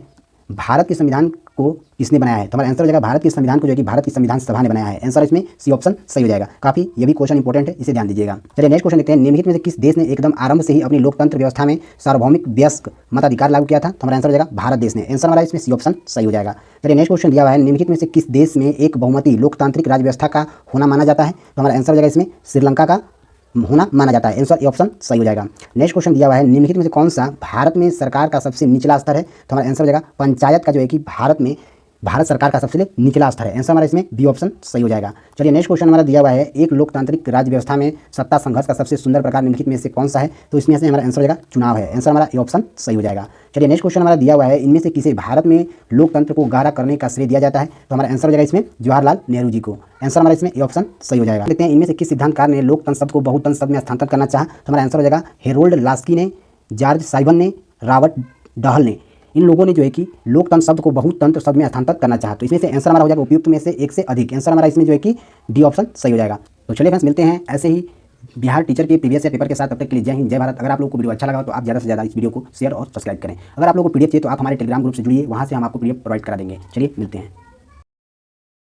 भारत के संविधान को किसने बनाया है? तो हमारा आंसर हो जाएगा भारत के संविधान को जो है कि भारत की संविधान सभा ने बनाया है। आंसर इसमें सी ऑप्शन सही हो जाएगा। काफी ये भी क्वेश्चन इंपॉर्टेंट है, इसे ध्यान दीजिएगा। चलिए नेक्स्ट क्वेश्चन देखते हैं निम्नलिखित में से किस देश ने एकदम आरंभ से ही अपनी लोकतंत्र व्यवस्था में सार्वभौमिक वयस्क मताधिकार लागू किया था? तो हमारा आंसर हो जाएगा भारत देश ने। आंसर हमारा इसमें सी ऑप्शन सही हो जाएगा। चलिए नेक्स्ट क्वेश्चन दिया हुआ है निम्नलिखित में से किस देश में एक बहुमती लोकतांत्रिक राज्य व्यवस्था का होना माना जाता है? तो हमारा आंसर हो जाएगा इसमें श्रीलंका का होना माना जाता है। आंसर ए ऑप्शन सही हो जाएगा। नेक्स्ट क्वेश्चन दिया हुआ है निम्नलिखित में से कौन सा भारत में सरकार का सबसे निचला स्तर है? तो हमारा आंसर हो जाएगा पंचायत का जो है कि भारत में भारत सरकार का सबसे निचला स्तर है। आंसर हमारा इसमें बी ऑप्शन सही हो जाएगा। चलिए नेक्स्ट क्वेश्चन हमारा दिया हुआ है एक लोकतांत्रिक राज्य व्यवस्था में सत्ता संघर्ष का सबसे सुंदर प्रकार निम्नलिखित में से कौन सा है? तो इसमें से हमारा आंसर हो जाएगा चुनाव है। आंसर हमारा ए ऑप्शन सही हो जाएगा। चलिए नेक्स्ट क्वेश्चन हमारा दिया हुआ है इनमें से किसे भारत में लोकतंत्र को गहरा करने का श्रेय दिया जाता है? तो हमारा आंसर हो जाएगा इसमें जवाहरलाल नेहरू जी को। आंसर हमारा इसमें ए ऑप्शन सही हो जाएगा। देखते हैं इनमें से किस सिद्धांतकार ने लोकतंत्र शब्द को बहुतंत्र शब्द में स्थानांतरित करना चाहा? तो हमारा आंसर हो जाएगा हेरोल्ड लास्की ने, जॉर्ज साइबन ने, रॉबर्ट डहल ने। इन लोगों ने जो है कि लोकतंत्र शब्द को बहुतंत्र शब्द में स्थानांतरित करना चाहा। तो इसमें से आंसर हमारा हो जाएगा उपयुक्त में से एक से अधिक। आंसर हमारा इसमें जो है कि डी ऑप्शन सही हो जाएगा। तो चलिए फ्रेंड्स मिलते हैं ऐसे ही बिहार टीचर के प्रीवियस ईयर पेपर के साथ। तब तक के लिए जय हिंद जय भारत। अगर आप लोगों को वीडियो अच्छा लगा तो आप ज़्यादा से ज़्यादा इस वीडियो को शेयर और सब्सक्राइब करें। अगर आप लोगों को पीडीएफ चाहिए तो आप हमारे टेलीग्राम ग्रुप से जुड़िए, वहाँ से हम आपको पीडीएफ प्रोवाइड करा देंगे। चलिए मिलते हैं।